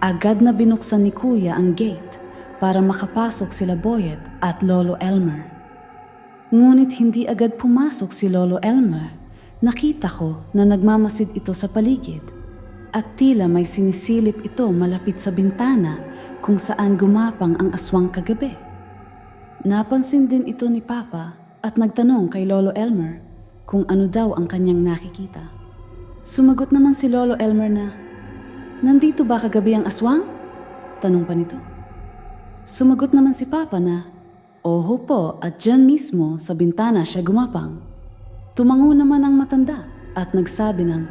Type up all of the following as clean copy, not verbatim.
Agad na binuksan ni Kuya ang gate para makapasok sila Boyet at Lolo Elmer. Ngunit hindi agad pumasok si Lolo Elmer. Nakita ko na nagmamasid ito sa paligid at tila may sinisilip ito malapit sa bintana kung saan gumapang ang aswang kagabi. Napansin din ito ni Papa at nagtanong kay Lolo Elmer kung ano daw ang kanyang nakikita. Sumagot naman si Lolo Elmer na, "Nandito ba kagabi ang aswang?" Tanong pa nito. Sumagot naman si Papa na, "Oho po, at dyan mismo sa bintana siya gumapang." Tumango naman ang matanda at nagsabi ng,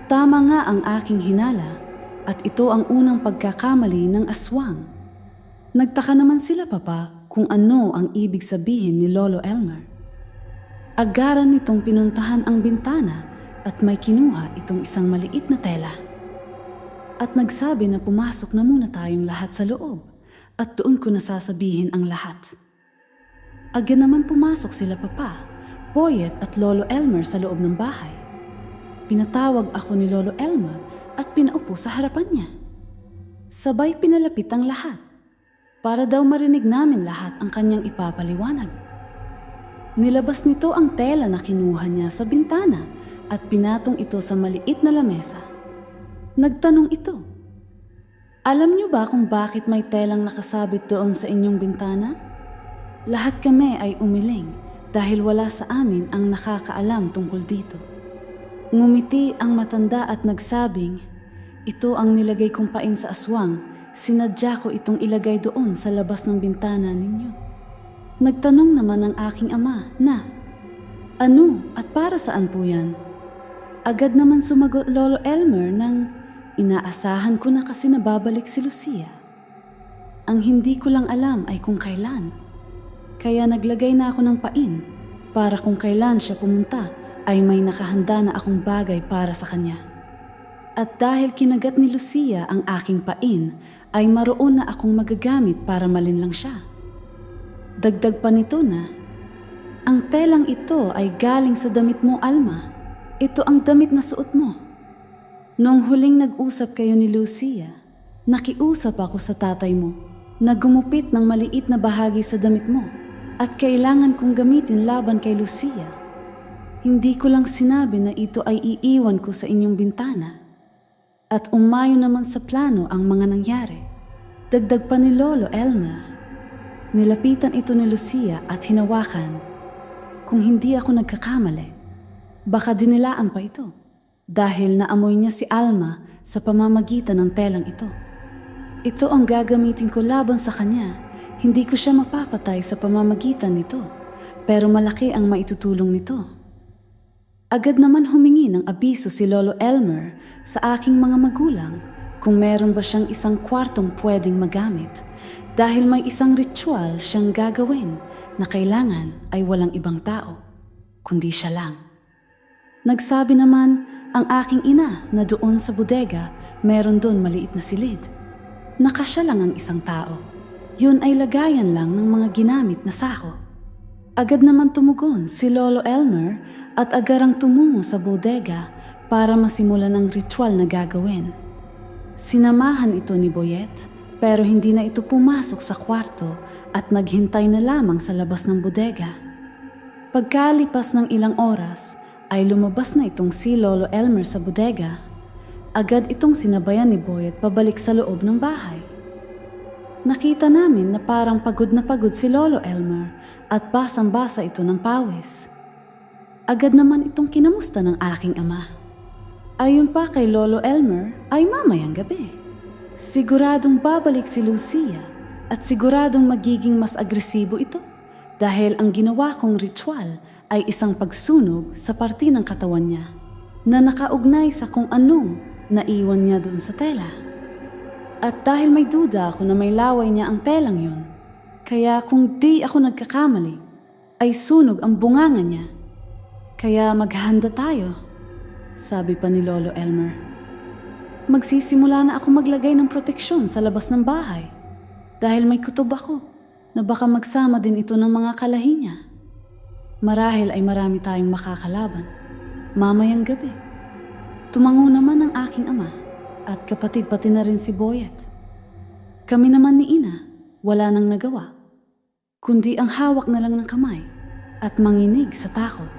"Tama nga ang aking hinala at ito ang unang pagkakamali ng aswang." Nagtaka naman sila Papa kung ano ang ibig sabihin ni Lolo Elmer. Agaran nitong pinuntahan ang bintana at may kinuha itong isang maliit na tela. At nagsabi na pumasok na muna tayong lahat sa loob at doon ko nasasabihin ang lahat. Agad naman pumasok sila Papa, Boyet at Lolo Elmer sa loob ng bahay. Pinatawag ako ni Lolo Elmer at pinaupo sa harapan niya. Sabay pinalapit ang lahat para daw marinig namin lahat ang kanyang ipapaliwanag. Nilabas nito ang tela na kinuha niya sa bintana at pinatong ito sa maliit na lamesa. Nagtanong ito, "Alam niyo ba kung bakit may telang nakasabit doon sa inyong bintana?" Lahat kami ay umiling dahil wala sa amin ang nakakaalam tungkol dito. Ngumiti ang matanda at nagsabing, "Ito ang nilagay kong pain sa aswang, sinadya ko itong ilagay doon sa labas ng bintana ninyo." Nagtanong naman ang aking ama na, "Ano at para saan po yan?" Agad naman sumagot Lolo Elmer ng, "Inaasahan ko na kasi nababalik si Lucia. Ang hindi ko lang alam ay kung kailan. Kaya naglagay na ako ng pain para kung kailan siya pumunta ay may nakahanda na akong bagay para sa kanya. At dahil kinagat ni Lucia ang aking pain ay maroon na akong magagamit para malinlang siya." Dagdag pa nito na, "Ang telang ito ay galing sa damit mo, Alma. Ito ang damit na suot mo." Noong huling nag-usap kayo ni Lucia, nakiusap ako sa tatay mo na gumupit ng maliit na bahagi sa damit mo at kailangan kong gamitin laban kay Lucia. Hindi ko lang sinabi na ito ay iiwan ko sa inyong bintana. At umayon naman sa plano ang mga nangyari. Dagdag pa ni Lolo Elmer. Nilapitan ito ni Lucia at hinawakan. Kung hindi ako nagkakamali, baka dinilaan pa ito. Dahil naamoy niya si Alma sa pamamagitan ng telang ito. Ito ang gagamitin ko laban sa kanya. Hindi ko siya mapapatay sa pamamagitan nito, pero malaki ang maitutulong nito. Agad naman humingi ng abiso si Lolo Elmer sa aking mga magulang kung meron ba siyang isang kwartong pwedeng magamit dahil may isang ritual siyang gagawin na kailangan ay walang ibang tao, kundi siya lang. Nagsabi naman ang aking ina na doon sa bodega meron doon maliit na silid. Nakasya lang ang isang tao. Yun ay lagayan lang ng mga ginamit na sako. Agad naman tumugon si Lolo Elmer at agarang tumungo sa bodega para masimulan ang ritual na gagawin. Sinamahan ito ni Boyet pero hindi na ito pumasok sa kwarto at naghintay na lamang sa labas ng bodega. Pagkalipas ng ilang oras, ay lumabas na itong si Lolo Elmer sa bodega. Agad itong sinabayan ni Boyet pabalik sa loob ng bahay. Nakita namin na parang pagod na pagod si Lolo Elmer at basang-basa ito ng pawis. Agad naman itong kinamusta ng aking ama. Ayon pa kay Lolo Elmer ay mamayang gabi. Siguradong babalik si Lucia at siguradong magiging mas agresibo ito dahil ang ginawa kong ritual ay isang pagsunog sa parte ng katawan niya na nakaugnay sa kung anong naiwan niya doon sa tela. At dahil may duda ako na may laway niya ang telang yon, kaya kung di ako nagkakamali, ay sunog ang bunganga niya. Kaya maghanda tayo, sabi pa ni Lolo Elmer. Magsisimula na ako maglagay ng proteksyon sa labas ng bahay dahil may kutob ako na baka magsama din ito ng mga kalahi niya. Marahil ay marami tayong makakalaban. Mamayang gabi. Tumango naman ang aking ama at kapatid pati na rin si Boyet. Kami naman ni Ina, wala nang nagawa, kundi ang hawak na lang ng kamay at manginig sa takot.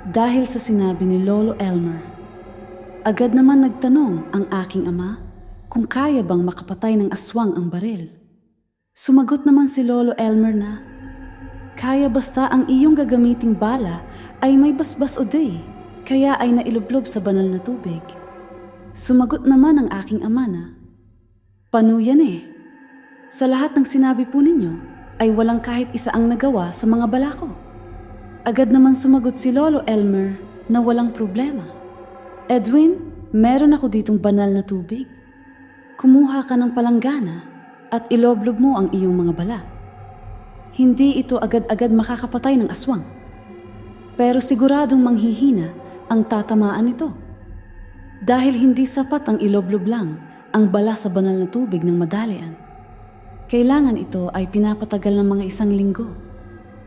Dahil sa sinabi ni Lolo Elmer, agad naman nagtanong ang aking ama kung kaya bang makapatay ng aswang ang baril. Sumagot naman si Lolo Elmer na, kaya basta ang iyong gagamiting bala ay may basbas o day, kaya ay nailublob sa banal na tubig. Sumagot naman ang aking ama na, paano yan eh? Sa lahat ng sinabi po ninyo ay walang kahit isa ang nagawa sa mga bala ko. Agad naman sumagot si Lolo Elmer na walang problema. Edwin, meron ako ditong banal na tubig. Kumuha ka ng palanggana at iloblob mo ang iyong mga bala. Hindi ito agad-agad makakapatay ng aswang. Pero siguradong manghihina ang tatamaan nito. Dahil hindi sapat ang iloblob lang ang bala sa banal na tubig ng madalian. Kailangan ito ay pinapatagal ng mga 1 linggo.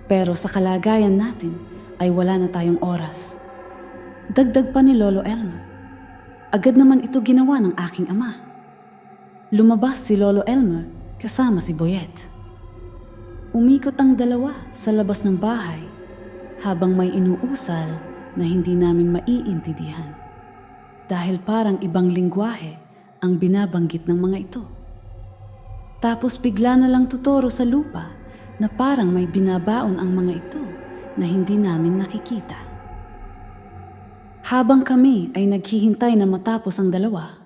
Pero sa kalagayan natin ay wala na tayong oras. Dagdag pa ni Lolo Elmer. Agad naman ito ginawa ng aking ama. Lumabas si Lolo Elmer kasama si Boyet. Umikot ang dalawa sa labas ng bahay habang may inuusal na hindi namin maiintindihan. Dahil parang ibang lingwahe ang binabanggit ng mga ito. Tapos bigla na lang tuturo sa lupa na parang may binabaon ang mga ito na hindi namin nakikita. Habang kami ay naghihintay na matapos ang dalawa,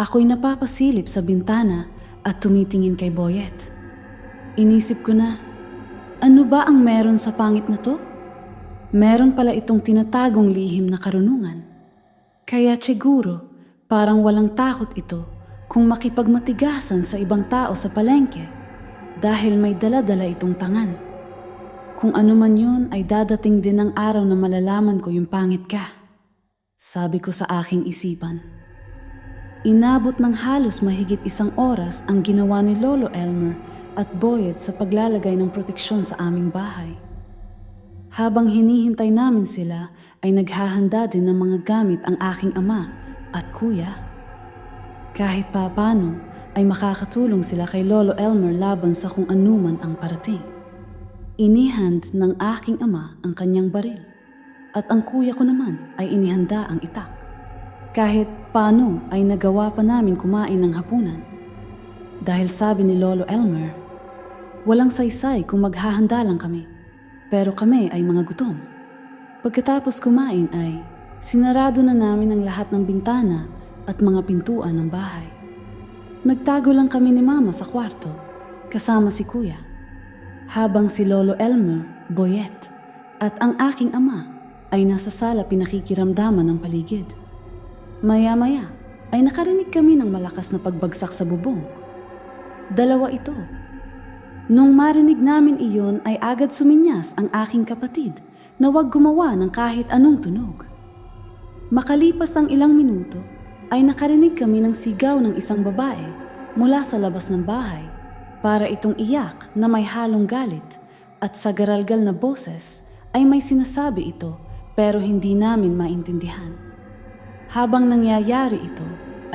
ako'y napapasilip sa bintana at tumitingin kay Boyet. Inisip ko na, ano ba ang meron sa pangit na to? Meron pala itong tinatagong lihim na karunungan. Kaya siguro parang walang takot ito kung makipagmatigasan sa ibang tao sa palengke dahil may dala-dala itong tangan. Kung ano man yun ay dadating din ang araw na malalaman ko yung pangit ka. Sabi ko sa aking isipan. Inabot ng halos mahigit 1 oras ang ginawa ni Lolo Elmer at Boyet sa paglalagay ng proteksyon sa aming bahay. Habang hinihintay namin sila ay naghahanda din ng mga gamit ang aking ama at kuya. Kahit papaano ay makakatulong sila kay Lolo Elmer laban sa kung anuman ang parating. Inihand ng aking ama ang kanyang baril at ang kuya ko naman ay inihanda ang itak. Kahit paano ay nagawa pa namin kumain ng hapunan. Dahil sabi ni Lolo Elmer, walang saysay kung maghahanda lang kami, pero kami ay mga gutom. Pagkatapos kumain ay sinarado na namin ang lahat ng bintana at mga pintuan ng bahay. Nagtago lang kami ni Mama sa kwarto kasama si Kuya, habang si Lolo Elmer, Boyet at ang aking ama ay nasa sala pinakikiramdaman ng paligid. Maya-maya ay nakarinig kami ng malakas na pagbagsak sa bubong. 2 ito. Nung marinig namin iyon ay agad suminyas ang aking kapatid na huwag gumawa ng kahit anong tunog. Makalipas ang ilang minuto ay nakarinig kami ng sigaw ng isang babae mula sa labas ng bahay para itong iyak na may halong galit at sa garalgal na boses ay may sinasabi ito pero hindi namin maintindihan. Habang nangyayari ito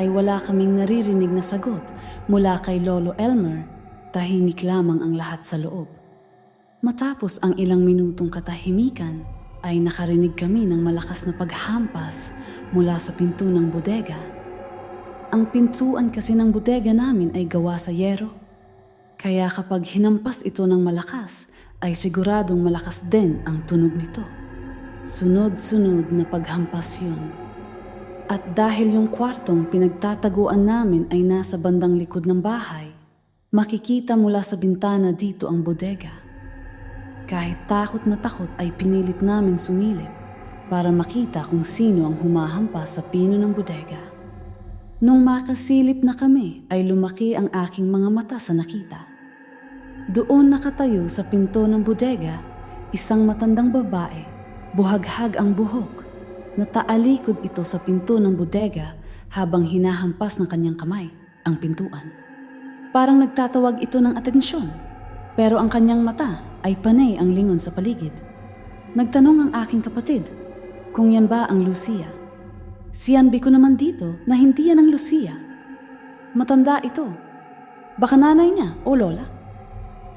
ay wala kaming naririnig na sagot mula kay Lolo Elmer, tahimik lamang ang lahat sa loob. Matapos ang ilang minutong katahimikan ay nakarinig kami ng malakas na paghampas mula sa pinto ng bodega. Ang pintuan kasi ng bodega namin ay gawa sa yero, kaya kapag hinampas ito ng malakas ay siguradong malakas din ang tunog nito. Sunod-sunod na paghampas yun. At dahil yung kwartong pinagtataguan namin ay nasa bandang likod ng bahay, makikita mula sa bintana dito ang bodega. Kahit takot na takot ay pinilit namin sumilip para makita kung sino ang humahampas sa pino ng bodega. Nung makasilip na kami ay lumaki ang aking mga mata sa nakita. Doon nakatayo sa pinto ng bodega, isang matandang babae, buhaghag ang buhok. Nataalikod ito sa pinto ng bodega habang hinahampas ng kanyang kamay ang pintuan. Parang nagtatawag ito ng atensyon, pero ang kanyang mata ay panay ang lingon sa paligid. Nagtanong ang aking kapatid kung yan ba ang Lucia. Siyanbi ko naman dito na hindi yan ang Lucia. Matanda ito. Baka nanay niya o lola.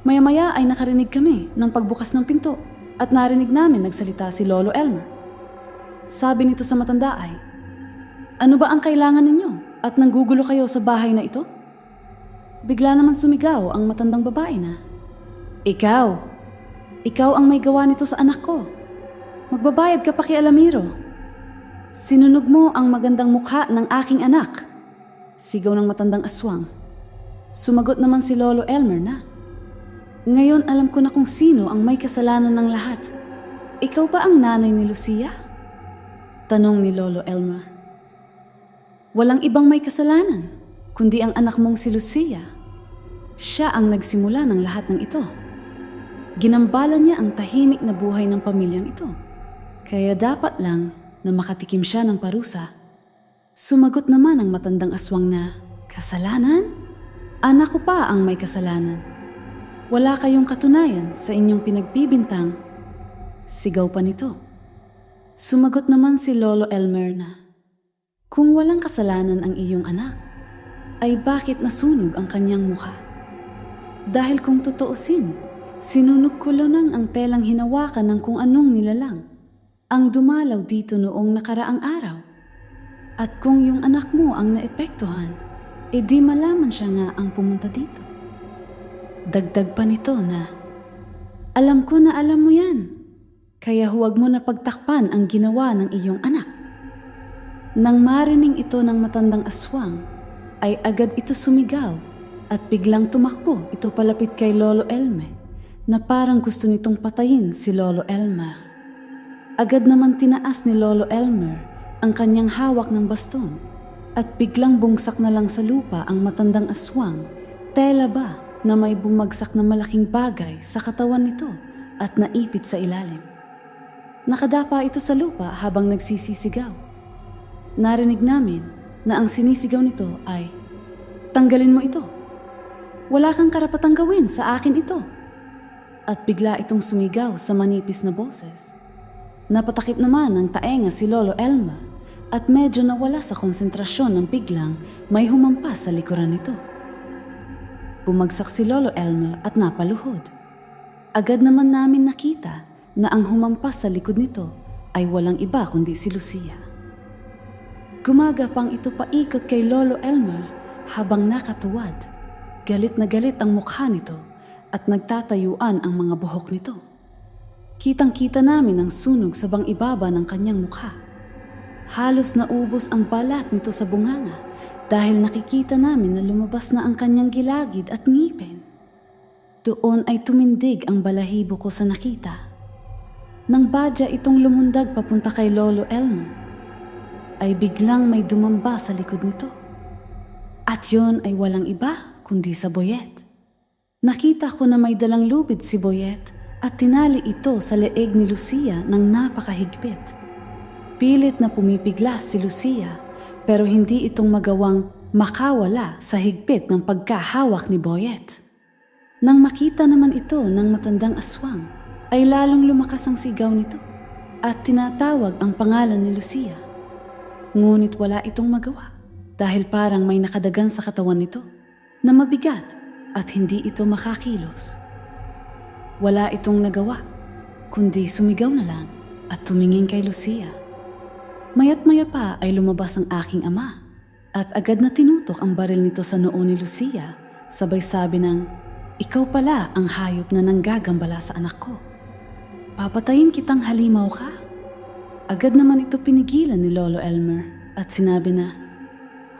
Maya-maya ay nakarinig kami ng pagbukas ng pinto at narinig namin nagsalita si Lolo Elmer. Sabi nito sa matanda ay, "Ano ba ang kailangan ninyo at nanggugulo kayo sa bahay na ito?" Bigla naman sumigaw ang matandang babae na, Ikaw ang may gawa nito sa anak ko. Magbabayad ka pa kay Alamiro. Sinunog mo ang magandang mukha ng aking anak." Sigaw ng matandang aswang. Sumagot naman si Lolo Elmer na, "Ngayon alam ko na kung sino ang may kasalanan ng lahat. Ikaw ba ang nanay ni Lucia?" Tanong ni Lolo Elmer. "Walang ibang may kasalanan, kundi ang anak mong si Lucia. Siya ang nagsimula ng lahat ng ito. Ginambala niya ang tahimik na buhay ng pamilyang ito. Kaya dapat lang na makatikim siya ng parusa." Sumagot naman ang matandang aswang na, "Kasalanan? Anak ko pa ang may kasalanan. Wala kayong katunayan sa inyong pinagbibintang." Sigaw pa nito. Sumagot naman si Lolo Elmer na, "Kung walang kasalanan ang iyong anak, ay bakit nasunog ang kanyang mukha? Dahil kung tutuusin, sinunog ko lang ang telang hinawakan ng kung anong nilalang ang dumalaw dito noong nakaraang araw. At kung yung anak mo ang naepektuhan, di malaman siya nga ang pumunta dito." Dagdag pa nito na, "Alam ko na alam mo yan, kaya huwag mo na pagtakpan ang ginawa ng iyong anak." Nang marinig ito ng matandang aswang, ay agad ito sumigaw at biglang tumakbo ito palapit kay Lolo Elmer na parang gusto nitong patayin si Lolo Elmer. Agad naman tinaas ni Lolo Elmer ang kanyang hawak ng baston at biglang bungsak na lang sa lupa ang matandang aswang. Tela ba na may bumagsak na malaking bagay sa katawan nito at naipit sa ilalim. Nakadapa ito sa lupa habang nagsisisigaw. Narinig namin na ang sinisigaw nito ay, "Tanggalin mo ito. Wala kang karapatang gawin sa akin ito." At bigla itong sumigaw sa manipis na boses. Napatakip naman ng taenga si Lolo Elmer at medyo nawala sa konsentrasyon ng biglang may humampas sa likuran nito. Bumagsak si Lolo Elmer at napaluhod. Agad naman namin nakita na ang humampas sa likod nito ay walang iba kundi si Lucia. Gumagapang ito paikot kay Lolo Elmer habang nakatuwad. Galit na galit ang mukha nito at nagtatayuan ang mga buhok nito. Kitang-kita namin ang sunog sa bang-ibaba ng kanyang mukha. Halos naubos ang balat nito sa bunganga dahil nakikita namin na lumabas na ang kanyang gilagid at ngipin. Doon ay tumindig ang balahibo ko sa nakita. Nang badya itong lumundag papunta kay Lolo Elmer, ay biglang may dumamba sa likod nito. At yon ay walang iba kundi sa Boyet. Nakita ko na may dalang lubid si Boyet at tinali ito sa leeg ni Lucia ng napakahigpit. Pilit na pumipiglas si Lucia pero hindi itong magawang makawala sa higpit ng pagkahawak ni Boyet. Nang makita naman ito ng matandang aswang, ay lalong lumakas ang sigaw nito at tinatawag ang pangalan ni Lucia. Ngunit wala itong magawa dahil parang may nakadagan sa katawan nito na mabigat at hindi ito makakilos. Wala itong nagawa kundi sumigaw na lang at tumingin kay Lucia. Mayat-maya pa ay lumabas ang aking ama at agad na tinutok ang baril nito sa noo ni Lucia, sabay sabi ng, "Ikaw pala ang hayop na nanggagambala sa anak ko. Papatayin kitang halimaw ka." Agad naman ito pinigilan ni Lolo Elmer at sinabi na,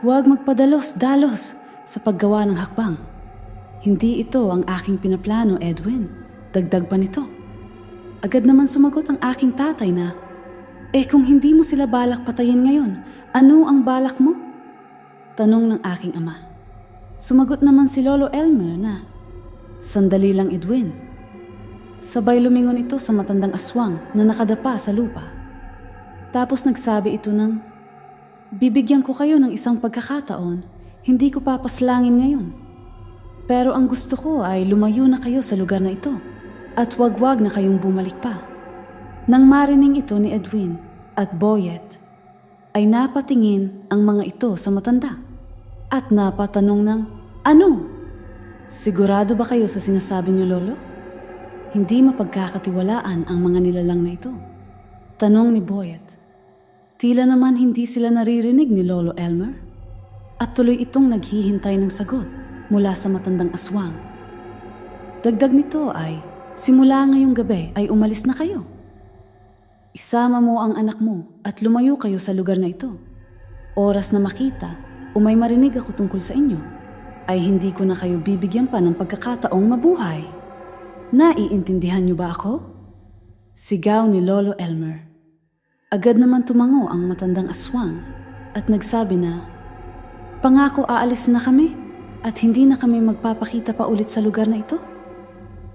"Huwag magpadalos-dalos sa paggawa ng hakbang. Hindi ito ang aking pinaplano, Edwin." Dagdag pa nito. Agad naman sumagot ang aking tatay na, "Kung hindi mo sila balak patayin ngayon, ano ang balak mo?" Tanong ng aking ama. Sumagot naman si Lolo Elmer na, "Sandali lang, Edwin." Sabay lumingon ito sa matandang aswang na nakadapa sa lupa. Tapos nagsabi ito ng, "Bibigyan ko kayo ng isang pagkakataon, hindi ko papaslangin ngayon. Pero ang gusto ko ay lumayo na kayo sa lugar na ito at wag-wag na kayong bumalik pa." Nang marinig ito ni Edwin at Boyet, ay napatingin ang mga ito sa matanda at napatanong ng, "Ano? Sigurado ba kayo sa sinasabi niyo, Lolo?" Hindi mapagkakatiwalaan ang mga nilalang na ito. Tanong ni Boyet. Tila naman hindi sila naririnig ni Lolo Elmer at tuloy itong naghihintay ng sagot mula sa matandang aswang. Dagdag nito ay, simula ngayong gabi ay umalis na kayo. Isama mo ang anak mo at lumayo kayo sa lugar na ito. Oras na makita o may marinig ako tungkol sa inyo, ay hindi ko na kayo bibigyan pa ng pagkakataong mabuhay. Naiintindihan niyo ba ako? Sigaw ni Lolo Elmer. Agad naman tumango ang matandang aswang at nagsabi na, "Pangako aalis na kami at hindi na kami magpapakita pa ulit sa lugar na ito."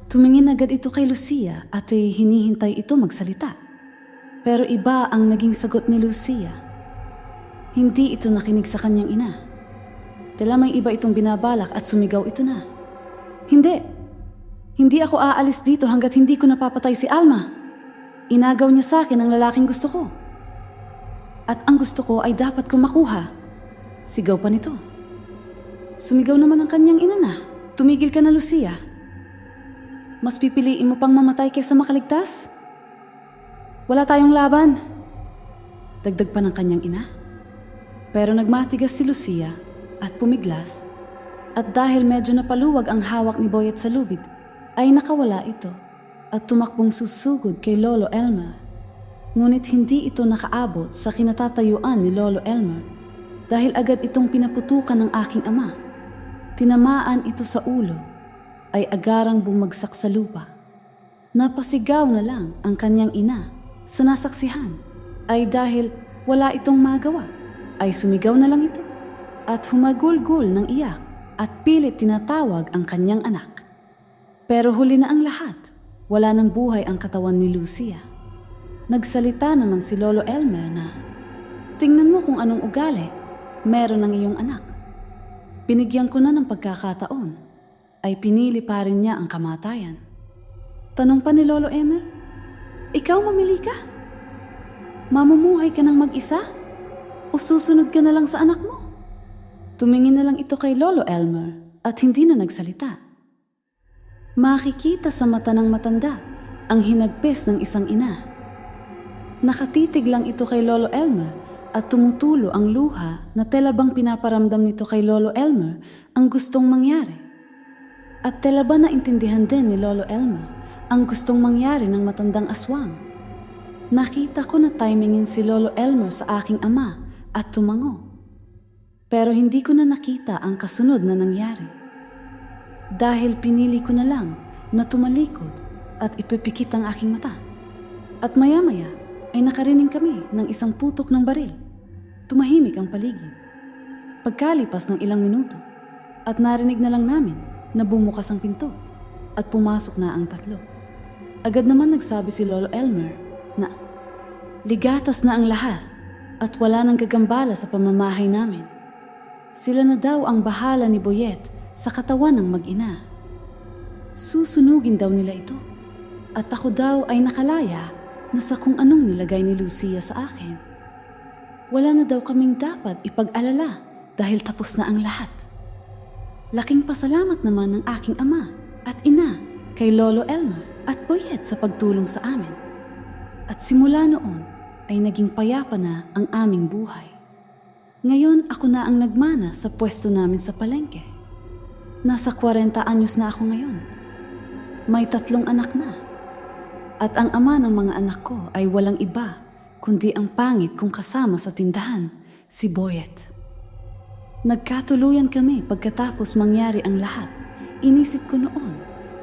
Tumingin agad ito kay Lucia at hinihintay ito magsalita. Pero iba ang naging sagot ni Lucia. Hindi ito nakinig sa kanyang ina. Tila may iba itong binabalak at sumigaw ito na, "Hindi! Hindi ako aalis dito hanggat hindi ko napapatay si Alma. Inagaw niya sa akin ang lalaking gusto ko. At ang gusto ko ay dapat ko makuha." Sigaw pa nito. Sumigaw naman ang kanyang ina na, "Tumigil ka na, Lucia. Mas pipiliin mo pang mamatay kaysa makaligtas? Wala tayong laban." Dagdag pa ng kanyang ina. Pero nagmatigas si Lucia at pumiglas, at dahil medyo napaluwag ang hawak ni Boyet sa lubid, ay nakawala ito at tumakbong susugod kay Lolo Elmer. Ngunit hindi ito nakaabot sa kinatatayuan ni Lolo Elmer dahil agad itong pinaputukan ng aking ama. Tinamaan ito sa ulo, ay agarang bumagsak sa lupa. Napasigaw na lang ang kanyang ina sa nasaksihan, ay dahil wala itong magawa, ay sumigaw na lang ito at humagulgol ng iyak at pilit tinatawag ang kanyang anak. Pero huli na ang lahat, wala ng buhay ang katawan ni Lucia. Nagsalita naman si Lolo Elmer na, "Tingnan mo kung anong ugali meron ng iyong anak. Binigyan ko na ng pagkakataon, ay pinili pa rin niya ang kamatayan." Tanong pa ni Lolo Elmer, "Ikaw mamili ka? Mamumuhay ka ng mag-isa? O susunod ka na lang sa anak mo?" Tumingin na lang ito kay Lolo Elmer at hindi na nagsalita. Makikita sa mata ng matanda ang hinagpis ng isang ina. Nakatitig lang ito kay Lolo Elmer at tumutulo ang luha na tela bang pinaparamdam nito kay Lolo Elmer ang gustong mangyari. At tela ba naintindihan din ni Lolo Elmer ang gustong mangyari ng matandang aswang? Nakita ko na timingin si Lolo Elmer sa aking ama at tumango. Pero hindi ko na nakita ang kasunod na nangyari. Dahil pinili ko na lang na tumalikod at ipipikit ang aking mata. At maya-maya ay nakarinig kami ng isang putok ng baril. Tumahimik ang paligid. Pagkalipas ng ilang minuto at narinig na lang namin na bumukas ang pinto at pumasok na ang tatlo. Agad naman nagsabi si Lolo Elmer na ligatas na ang lahat at wala nang gagambala sa pamamahay namin. Sila na daw ang bahala ni Boyet sa katawan ng mag-ina. Susunugin daw nila ito at ako daw ay nakalaya na sa kung anong nilagay ni Lucia sa akin. Wala na daw kaming dapat ipag-alala dahil tapos na ang lahat. Laking pasalamat naman ng aking ama at ina kay Lolo Elmer at Boyet sa pagtulong sa amin. At simula noon ay naging payapa na ang aming buhay. Ngayon ako na ang nagmana sa pwesto namin sa palengke. Nasa 40 anyos na ako ngayon. May 3 anak na. At ang ama ng mga anak ko ay walang iba kundi ang pangit kong kasama sa tindahan, si Boyet. Nagkatuluyan kami pagkatapos mangyari ang lahat. Inisip ko noon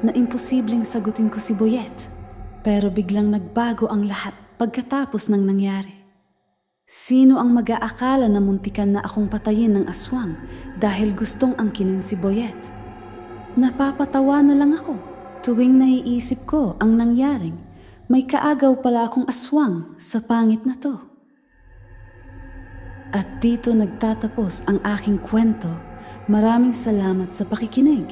na imposibleng sagutin ko si Boyet. Pero biglang nagbago ang lahat pagkatapos ng nangyari. Sino ang mag-aakala na muntikan na akong patayin ng aswang dahil gustong angkinin si Boyet? Napapatawa na lang ako tuwing naiisip ko ang nangyaring may kaagaw pala akong aswang sa pangit na to. At dito nagtatapos ang aking kwento. Maraming salamat sa pakikinig.